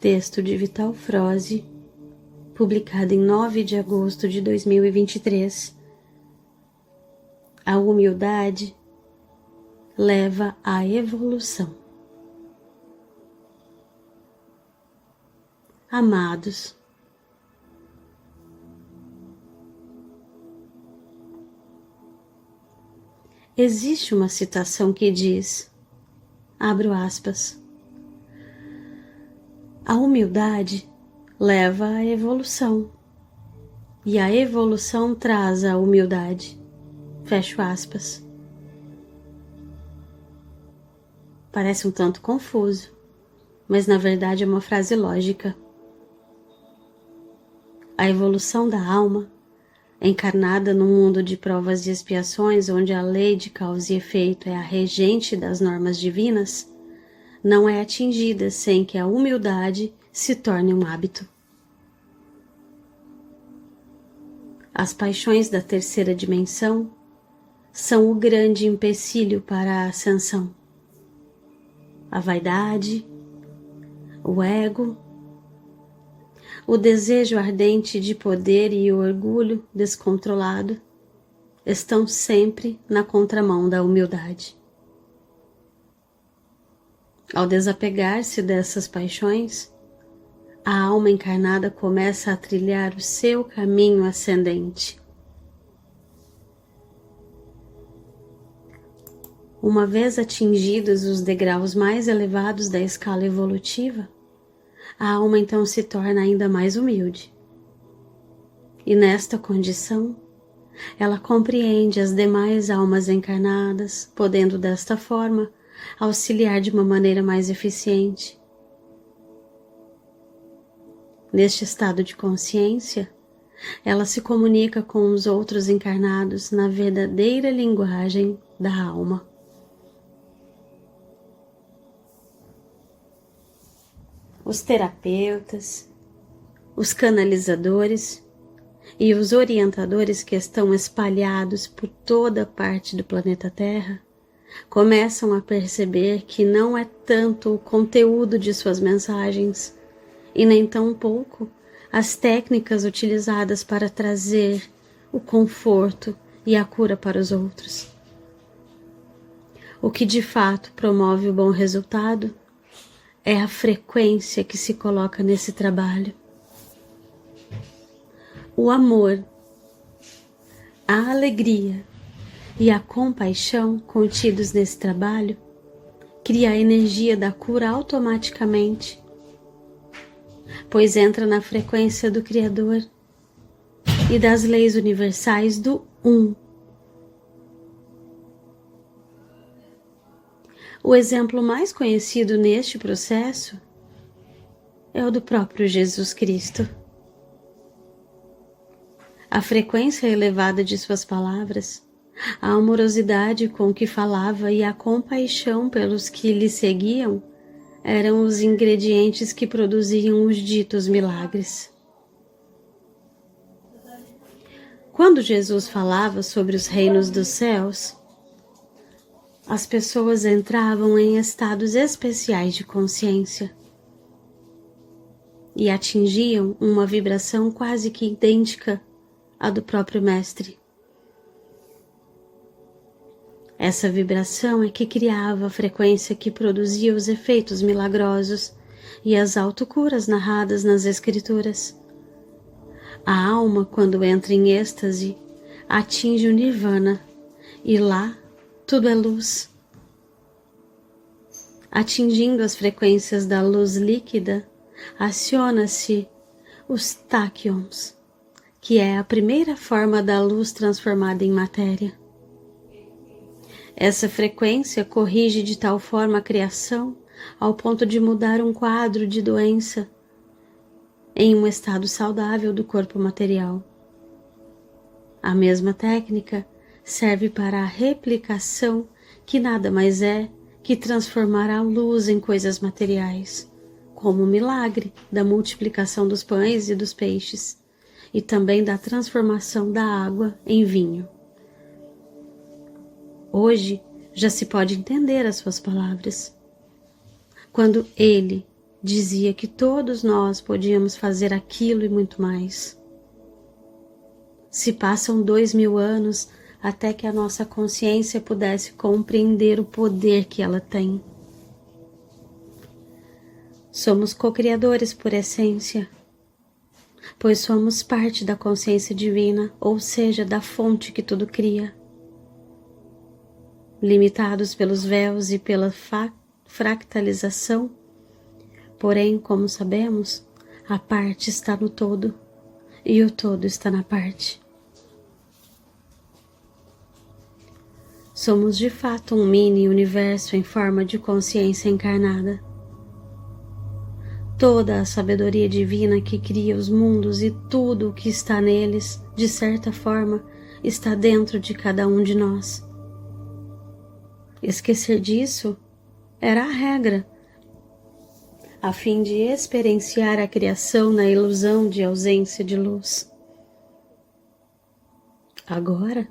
Texto de Vital Froze, publicado em 9 de agosto de 2023. A humildade leva à evolução. Amados, existe uma citação que diz, abro aspas, a humildade leva à evolução e a evolução traz a humildade, fecho aspas. Parece um tanto confuso, mas na verdade é uma frase lógica. A evolução da alma, encarnada num mundo de provas e expiações onde a lei de causa e efeito é a regente das normas divinas, não é atingida sem que a humildade se torne um hábito. As paixões da terceira dimensão são o grande empecilho para a ascensão. A vaidade, o ego, o desejo ardente de poder e o orgulho descontrolado estão sempre na contramão da humildade. Ao desapegar-se dessas paixões, a alma encarnada começa a trilhar o seu caminho ascendente. Uma vez atingidos os degraus mais elevados da escala evolutiva, a alma então se torna ainda mais humilde. E nesta condição, ela compreende as demais almas encarnadas, podendo desta forma auxiliar de uma maneira mais eficiente. Neste estado de consciência, ela se comunica com os outros encarnados na verdadeira linguagem da alma. Os terapeutas, os canalizadores e os orientadores que estão espalhados por toda parte do planeta Terra começam a perceber que não é tanto o conteúdo de suas mensagens e nem tão pouco as técnicas utilizadas para trazer o conforto e a cura para os outros. O que de fato promove o bom resultado é a frequência que se coloca nesse trabalho. O amor, a alegria e a compaixão contidos nesse trabalho cria a energia da cura automaticamente, pois entra na frequência do Criador e das leis universais do Um. O exemplo mais conhecido neste processo é o do próprio Jesus Cristo. A frequência elevada de suas palavras, a amorosidade com que falava e a compaixão pelos que lhe seguiam eram os ingredientes que produziam os ditos milagres. Quando Jesus falava sobre os reinos dos céus, as pessoas entravam em estados especiais de consciência e atingiam uma vibração quase que idêntica à do próprio Mestre. Essa vibração é que criava a frequência que produzia os efeitos milagrosos e as autocuras narradas nas Escrituras. A alma, quando entra em êxtase, atinge o Nirvana e lá tudo é luz. Atingindo as frequências da luz líquida, aciona-se os táquions, que é a primeira forma da luz transformada em matéria. Essa frequência corrige de tal forma a criação ao ponto de mudar um quadro de doença em um estado saudável do corpo material. A mesma técnica serve para a replicação, que nada mais é que transformar a luz em coisas materiais, como o milagre da multiplicação dos pães e dos peixes, e também da transformação da água em vinho. Hoje já se pode entender as suas palavras. Quando ele, dizia que todos nós podíamos fazer aquilo e muito mais. Se passam 2000 anos até que a nossa consciência pudesse compreender o poder que ela tem. Somos co-criadores por essência, pois somos parte da consciência divina, ou seja, da fonte que tudo cria. Limitados pelos véus e pela fractalização, porém, como sabemos, a parte está no todo e o todo está na parte. Somos de fato um mini universo em forma de consciência encarnada. Toda a sabedoria divina que cria os mundos e tudo o que está neles, de certa forma, está dentro de cada um de nós. Esquecer disso era a regra, a fim de experienciar a criação na ilusão de ausência de luz. Agora,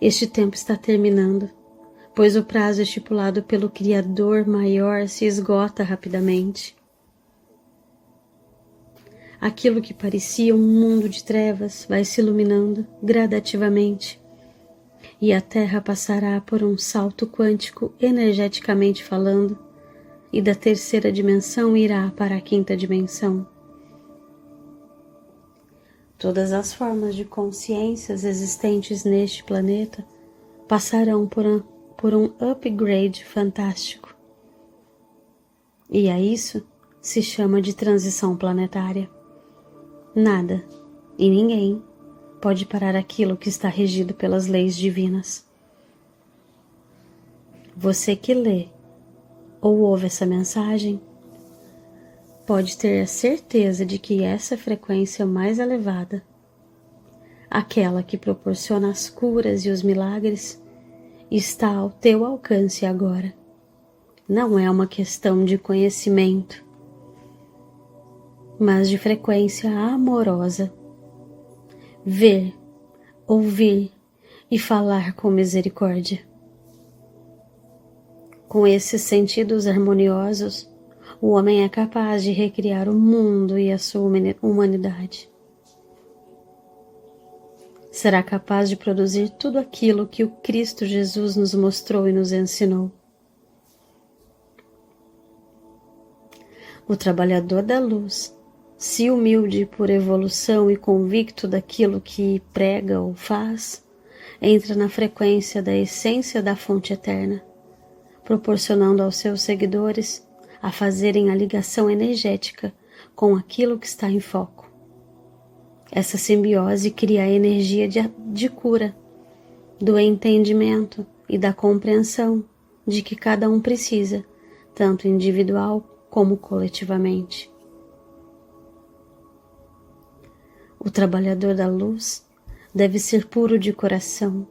este tempo está terminando, pois o prazo estipulado pelo Criador maior se esgota rapidamente. Aquilo que parecia um mundo de trevas vai se iluminando gradativamente, e a Terra passará por um salto quântico energeticamente falando, e da terceira dimensão irá para a quinta dimensão. Todas as formas de consciências existentes neste planeta passarão por um upgrade fantástico. E a isso se chama de transição planetária. Nada e ninguém pode parar aquilo que está regido pelas leis divinas. Você que lê ou ouve essa mensagem pode ter a certeza de que essa frequência mais elevada, aquela que proporciona as curas e os milagres, está ao teu alcance agora. Não é uma questão de conhecimento, mas de frequência amorosa. Ver, ouvir e falar com misericórdia. Com esses sentidos harmoniosos, o homem é capaz de recriar o mundo e a sua humanidade. Será capaz de produzir tudo aquilo que o Cristo Jesus nos mostrou e nos ensinou. O trabalhador da luz, se humilde por evolução e convicto daquilo que prega ou faz, entra na frequência da essência da fonte eterna, proporcionando aos seus seguidores a fazerem a ligação energética com aquilo que está em foco. Essa simbiose cria a energia de cura, do entendimento e da compreensão de que cada um precisa, tanto individual como coletivamente. O trabalhador da luz deve ser puro de coração,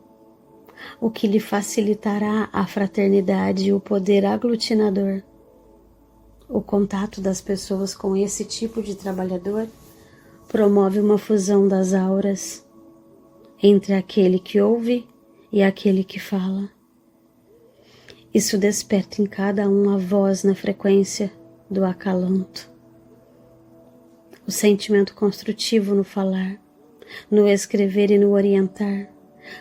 o que lhe facilitará a fraternidade e o poder aglutinador. O contato das pessoas com esse tipo de trabalhador promove uma fusão das auras entre aquele que ouve e aquele que fala. Isso desperta em cada um a voz na frequência do acalanto, o sentimento construtivo no falar, no escrever e no orientar,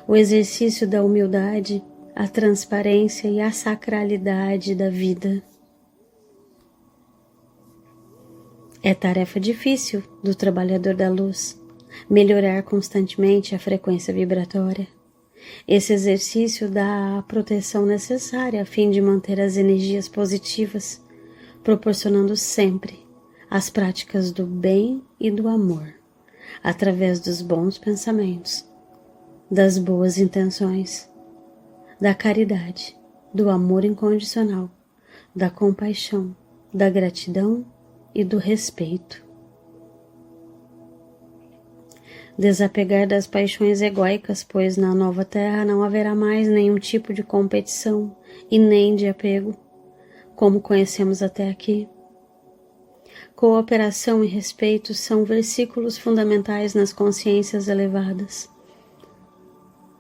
o exercício da humildade, a transparência e a sacralidade da vida. É tarefa difícil do trabalhador da luz melhorar constantemente a frequência vibratória. Esse exercício dá a proteção necessária a fim de manter as energias positivas, proporcionando sempre as práticas do bem e do amor, através dos bons pensamentos, das boas intenções, da caridade, do amor incondicional, da compaixão, da gratidão e do respeito. Desapegar das paixões egóicas, pois na nova terra não haverá mais nenhum tipo de competição e nem de apego, como conhecemos até aqui. Cooperação e respeito são versículos fundamentais nas consciências elevadas,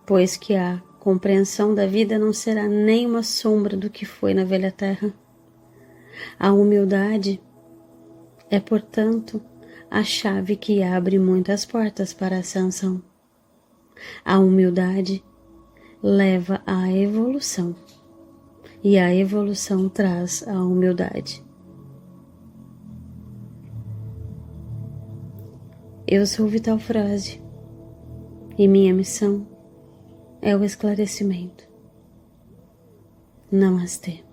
pois que a compreensão da vida não será nem uma sombra do que foi na velha terra. A humildade É, portanto, a chave que abre muitas portas para a ascensão. A humildade leva à evolução e a evolução traz a humildade. Eu sou Vital Froze e minha missão é o esclarecimento. Namastê.